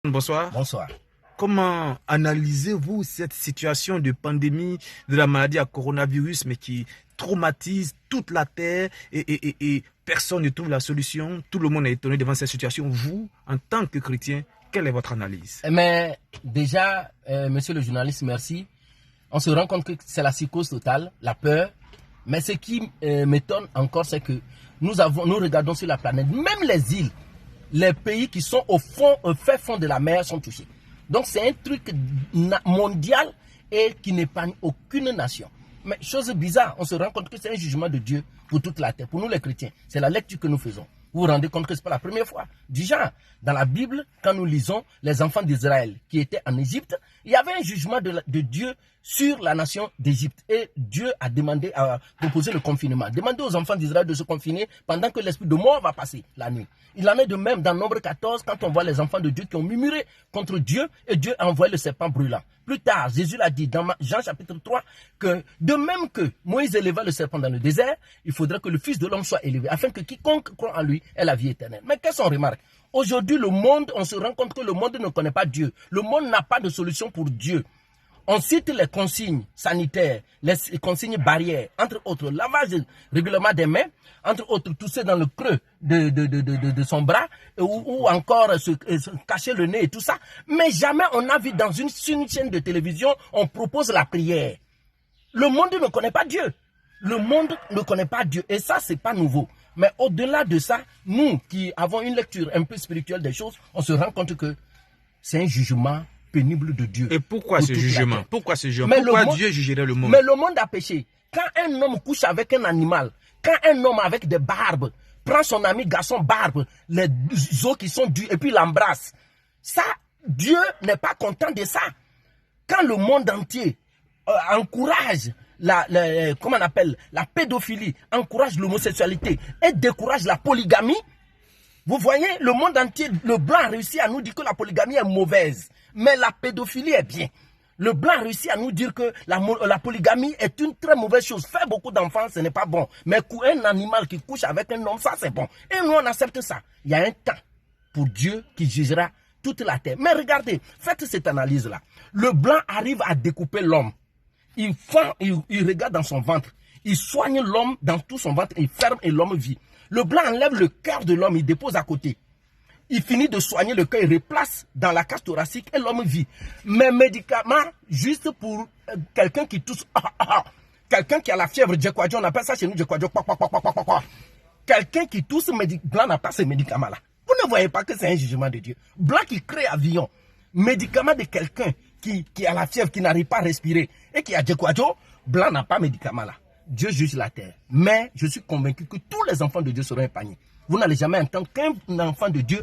Bonsoir. Bonsoir. Comment analysez-vous cette situation de pandémie de la maladie à coronavirus, mais qui traumatise toute la Terre et personne ne trouve la solution? Tout le monde est étonné devant cette situation. Vous, en tant que chrétien, quelle est votre analyse? Mais déjà, monsieur le journaliste, merci. On se rend compte que c'est la psychose totale, la peur. Mais ce qui m'étonne encore, c'est que nous regardons sur la planète, même les îles, les pays qui sont au fait fond de la mer sont touchés. Donc c'est un truc mondial et qui n'épargne aucune nation. Mais chose bizarre, on se rend compte que c'est un jugement de Dieu pour toute la terre. Pour nous les chrétiens, c'est la lecture que nous faisons. Vous vous rendez compte que ce n'est pas la première fois. Déjà, dans la Bible, quand nous lisons les enfants d'Israël qui étaient en Égypte, il y avait un jugement de Dieu sur la nation d'Égypte. Et Dieu a proposé le confinement. Demandez aux enfants d'Israël de se confiner pendant que l'esprit de mort va passer la nuit. Il en est de même dans Nombre 14, quand on voit les enfants de Dieu qui ont murmuré contre Dieu, et Dieu a envoyé le serpent brûlant. Plus tard, Jésus l'a dit dans Jean chapitre 3, que de même que Moïse éleva le serpent dans le désert, il faudrait que le Fils de l'homme soit élevé, afin que quiconque croit en lui ait la vie éternelle. Mais qu'est-ce qu'on remarque? Aujourd'hui, le monde, on se rend compte que le monde ne connaît pas Dieu. Le monde n'a pas de solution pour Dieu. On cite les consignes sanitaires, les consignes barrières, entre autres, lavage régulièrement des mains, entre autres, tousser dans le creux de son bras, ou encore se cacher le nez et tout ça. Mais jamais on a vu dans une chaîne de télévision, on propose la prière. Le monde ne connaît pas Dieu. Le monde ne connaît pas Dieu. Et ça, c'est pas nouveau. Mais au-delà de ça, nous qui avons une lecture un peu spirituelle des choses, on se rend compte que c'est un jugement pénible de Dieu. Et pourquoi ce jugement? Pourquoi ce jugement? Pourquoi Dieu jugerait le monde? Mais le monde a péché. Quand un homme couche avec un animal, quand un homme avec des barbes prend son ami garçon barbe, les os qui sont dus et puis l'embrasse, ça, Dieu n'est pas content de ça. Quand le monde entier encourage la pédophilie, encourage l'homosexualité et décourage la polygamie, vous voyez, le monde entier, le blanc a réussi à nous dire que la polygamie est mauvaise, mais la pédophilie est bien. Le blanc a réussi à nous dire que la polygamie est une très mauvaise chose. Faire beaucoup d'enfants, ce n'est pas bon. Mais un animal qui couche avec un homme, ça c'est bon. Et nous, on accepte ça. Il y a un temps pour Dieu qui jugera toute la terre. Mais regardez, faites cette analyse-là. Le blanc arrive à découper l'homme. Il regarde dans son ventre. Il soigne l'homme dans tout son ventre. Il ferme et l'homme vit. Le blanc enlève le cœur de l'homme, il dépose à côté. Il finit de soigner le cœur, il replace dans la cage thoracique et l'homme vit. Mais médicaments, juste pour quelqu'un qui tousse, quelqu'un qui a la fièvre, on appelle ça chez nous, quelqu'un qui tousse, blanc n'a pas ces médicaments-là. Vous ne voyez pas que c'est un jugement de Dieu. Blanc qui crée avion, médicament de quelqu'un qui a la fièvre, qui n'arrive pas à respirer et qui a blanc n'a pas médicament là. Dieu juge la terre. Mais je suis convaincu que tous les enfants de Dieu seront épargnés. Vous n'allez jamais entendre qu'un enfant de Dieu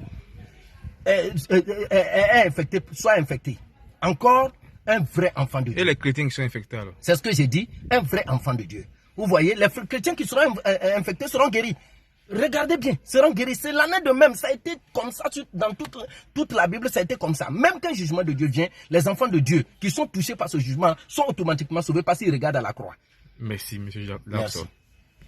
soit infecté. Encore un vrai enfant de Dieu. Et les chrétiens qui sont infectés alors? C'est ce que j'ai dit, un vrai enfant de Dieu. Vous voyez, les chrétiens qui seront infectés seront guéris. Regardez bien, seront guéris. C'est l'année de même. Ça a été comme ça dans toute la Bible, ça a été comme ça. Même quand le jugement de Dieu vient, les enfants de Dieu qui sont touchés par ce jugement sont automatiquement sauvés parce qu'ils regardent à la croix. Merci, monsieur Larson. Merci.